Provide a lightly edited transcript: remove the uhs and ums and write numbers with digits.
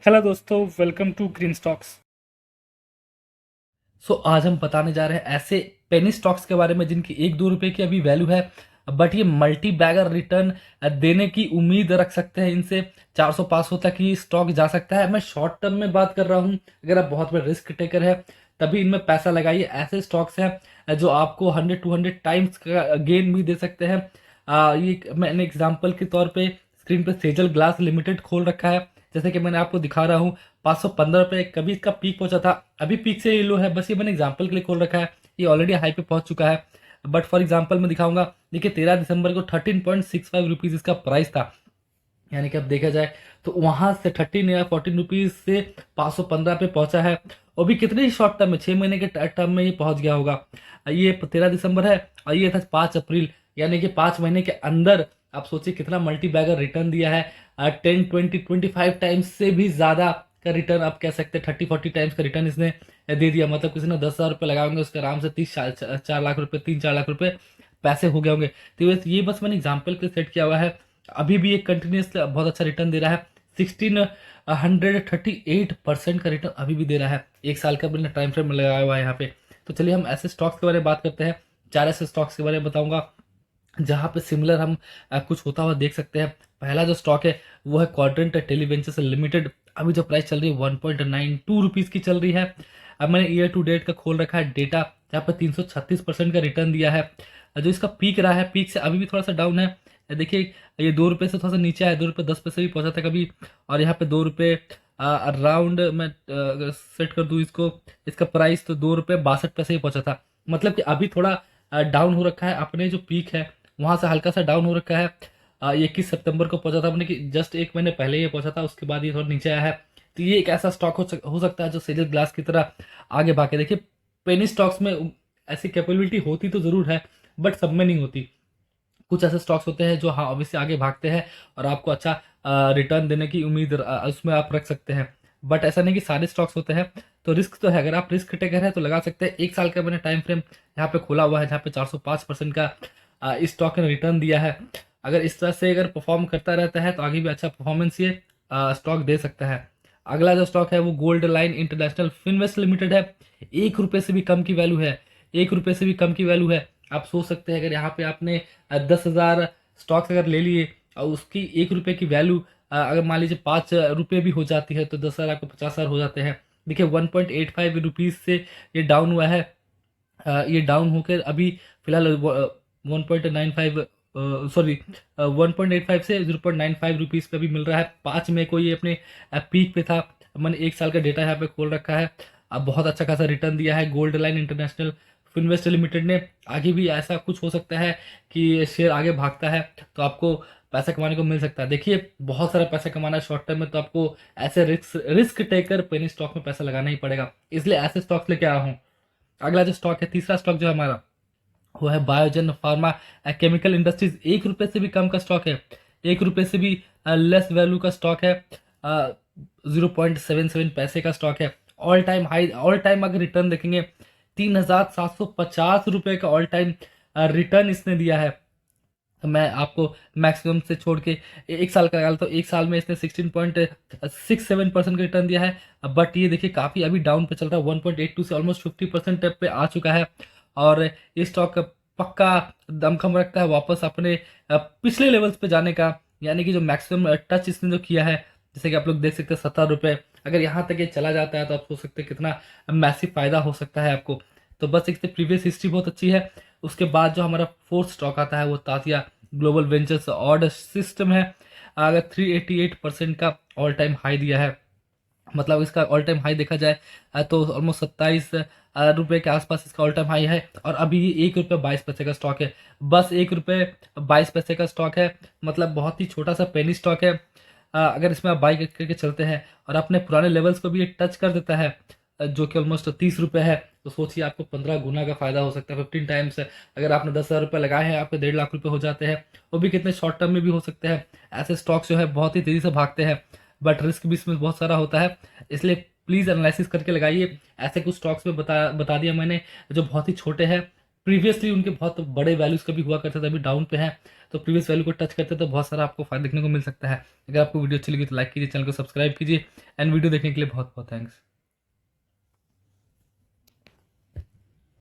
Hello दोस्तों, welcome to green stocks. आज हम बताने जा रहे हैं ऐसे पेनी स्टॉक्स के बारे में जिनकी 1-2 रुपए की अभी वैल्यू है, बट ये मल्टी बैगर रिटर्न देने की उम्मीद रख सकते हैं। इनसे 400-500 तक ही स्टॉक जा सकता है। मैं शॉर्ट टर्म में बात कर रहा हूँ। अगर आप बहुत बड़े रिस्क टेकर है तभी इनमें पैसा लगाइए। ऐसे स्टॉक्स हैं जो आपको 100-200 टाइम्स का गेन भी दे सकते हैं। ये मैंने एग्जांपल के तौर पे स्क्रीन पे सेजल ग्लास लिमिटेड खोल रखा है। जैसे कि मैंने आपको दिखा रहा हूँ, 515 रुपये कभी इसका पीक पहुंचा था। अभी पीक से ये लो है, बस ये मैंने एग्जांपल के लिए खोल रखा है। ये ऑलरेडी हाई पे पहुंच चुका है, बट फॉर एग्जांपल मैं दिखाऊंगा। देखिए 13 दिसंबर को 13.65 रुपीज़ इसका प्राइस था। यानी कि अब देखा जाए तो वहां से 13 या 14 रुपीज से 515 पे पहुंचा है। और भी कितने ही शॉर्ट टर्म में, 6 महीने के टर्म में ये पहुंच गया होगा। ये 13 दिसंबर है और ये था 5 अप्रैल, यानी कि 5 महीने के अंदर आप सोचिए कितना मल्टी बैगर रिटर्न दिया है। 10, 20, 25 टाइम्स से भी ज्यादा का रिटर्न आप कह सकते हैं। 30-40 टाइम्स का रिटर्न इसने दे दिया। मतलब किसी ने 10,000 रुपये लगाए होंगे, उसके आराम से 3-4 लाख रुपए, 3-4 लाख रुपए पैसे हो गए होंगे। तो ये बस मैंने एग्जाम्पल के लिए सेट किया हुआ है। अभी भी एक कंटिन्यूस बहुत अच्छा रिटर्न दे रहा है। 1638% का रिटर्न अभी भी दे रहा है। एक साल का मैंने टाइम फ्रेम लगाया हुआ है यहाँ पे। तो चलिए हम ऐसे स्टॉक्स के बारे में बात करते हैं। 4 ऐसे स्टॉक्स के बारे में बताऊंगा जहां पे सिमिलर हम कुछ होता हुआ देख सकते हैं। पहला जो स्टॉक है वो है क्वाड्रेंट टेलीवेंचर्स लिमिटेड। अभी जो प्राइस चल रही है 1.92 रुपीज़ की चल रही है। अब मैंने ईयर टू डेट का खोल रखा है डेटा, जहाँ पे 336% का रिटर्न दिया है। जो इसका पीक रहा है, पीक से अभी भी थोड़ा सा डाउन है। देखिए ये 2 रुपये से थोड़ा सा नीचे है, 2 रुपये 10 पैसे भी पहुंचा था कभी। और यहाँ पे 2 रुपये अराउंड मैं अगर सेट कर दूँ इसको, इसका प्राइस तो 2 रुपये 62 पैसे ही पहुंचा था। मतलब कि अभी थोड़ा डाउन हो रखा है। अपने जो पीक है वहां से हल्का सा डाउन हो रखा है। 21 सितंबर को पहुंचा था अपने, कि जस्ट एक महीने पहले ये पहुंचा था, उसके बाद ये थोड़ा नीचे आया है। तो ये एक ऐसा स्टॉक हो सकता है जो सेजल ग्लास की तरह आगे भागे। देखिए पेनी स्टॉक्स में ऐसी कैपेबिलिटी होती तो जरूर है, बट सब में नहीं होती। कुछ ऐसे स्टॉक्स होते हैं जो हाँ ऑब्वियसली आगे भागते हैं और आपको अच्छा रिटर्न देने की उम्मीद उसमें आप रख सकते हैं। बट ऐसा नहीं कि सारे स्टॉक्स होते हैं। तो रिस्क तो है, अगर आप रिस्क टेकर है तो लगा सकते हैं। एक साल का मैंने टाइम फ्रेम यहाँ पे खोला हुआ है, जहाँ पे 405% का इस स्टॉक ने रिटर्न दिया है। अगर इस तरह से अगर परफॉर्म करता रहता है तो आगे भी अच्छा परफॉर्मेंस ये स्टॉक दे सकता है। अगला जो स्टॉक है वो gold line international Finvest limited है। 1 रुपये से भी कम की वैल्यू है। 1 रुपये से भी कम की वैल्यू है। आप सोच सकते हैं अगर यहाँ पे आपने 10,000 स्टॉक्स अगर ले लिए और उसकी 1 रुपये की वैल्यू अगर मान लीजिए 5 रुपये भी हो जाती है, तो 10,000 आपको 50,000 हो जाते हैं। देखिए 1.85 रुपीज़ से ये डाउन हुआ है। ये डाउन होकर अभी फिलहाल 1.95, सॉरी 1.85 से 0.95 रुपीज़ पे भी मिल रहा है। 5 मई को ये अपने पीक पे था। मैंने एक साल का डेटा यहाँ पे खोल रखा है। अब बहुत अच्छा खासा रिटर्न दिया है gold line international Finvest limited ने। आगे भी ऐसा कुछ हो सकता है कि शेयर आगे भागता है तो आपको पैसा कमाने को मिल सकता है। देखिए बहुत सारा पैसा कमाना है शॉर्ट टर्म में, तो आपको ऐसे रिस्क टेकर पेनी स्टॉक में पैसा लगाना ही पड़ेगा। इसलिए ऐसे स्टॉक्स लेके आया हूँ। अगला जो स्टॉक है, तीसरा स्टॉक जो है हमारा, वो है बायोजन फार्मा केमिकल इंडस्ट्रीज। 1 रुपये से भी कम का स्टॉक है। 1 रुपये से भी लेस वैल्यू का स्टॉक है। 0.77 पैसे का स्टॉक है। All time high, all time अगर रिटर्न देखेंगे 3,750 रुपये का ऑल टाइम रिटर्न इसने दिया है। मैं आपको मैक्सिमम से छोड़ के एक साल का लगा लेता हूँ। एक साल में इसने 16.67% का रिटर्न दिया है। बट ये देखिए काफ़ी अभी डाउन पे चल रहा है। 1.82 से ऑलमोस्ट 50% पे आ चुका है। और ये स्टॉक पक्का दमखम रखता है वापस अपने पिछले लेवल्स पे जाने का। यानी कि जो मैक्सिमम टच इसने जो किया है, जैसे कि आप लोग देख सकते हैं 70 रुपये, अगर यहाँ तक ये चला जाता है तो आप सोच सकते हैं कितना मैसिव फायदा हो सकता है आपको। तो बस एक प्रीवियस हिस्ट्री बहुत अच्छी है। उसके बाद जो हमारा फोर्थ स्टॉक आता है वो Tatia global ventures order system है। अगर 388% का ऑल टाइम हाई दिया है। मतलब इसका ऑल टाइम हाई देखा जाए तो ऑलमोस्ट 27 रुपये के आसपास इसका ऑल टाइम हाई है। और अभी ये 1 रुपये 22 पैसे का स्टॉक है। बस 1 रुपये 22 पैसे का स्टॉक है। मतलब बहुत ही छोटा सा पेनी स्टॉक है। अगर इसमें आप बाई करके चलते हैं और अपने पुराने लेवल्स को भी ये टच कर देता है, जो कि ऑलमोस्ट 30 रुपये है, तो सोचिए आपको 15 गुना का फायदा हो सकता है, 15 टाइम्स। अगर आपने 10,000 रुपये लगाए हैं, आपके 1.5 लाख रुपये हो जाते हैं। वो भी कितने शॉर्ट टर्म में भी हो सकते हैं। ऐसे स्टॉक्स जो है बहुत ही तेजी से भागते हैं, बट रिस्क भी इसमें बहुत सारा होता है। इसलिए प्लीज़ एनालिसिस करके लगाइए। ऐसे कुछ स्टॉक्स में बता बता दिया मैंने जो बहुत ही छोटे हैं, प्रीवियसली उनके बहुत बड़े वैल्यूज कभी हुआ करते थे, अभी डाउन पे है, तो प्रीवियस वैल्यू को टच करते तो बहुत सारा आपको फायदा देखने को मिल सकता है। अगर आपको वीडियो अच्छी लगी तो लाइक कीजिए, चैनल को सब्सक्राइब कीजिए, एंड वीडियो देखने के लिए बहुत बहुत थैंक्स।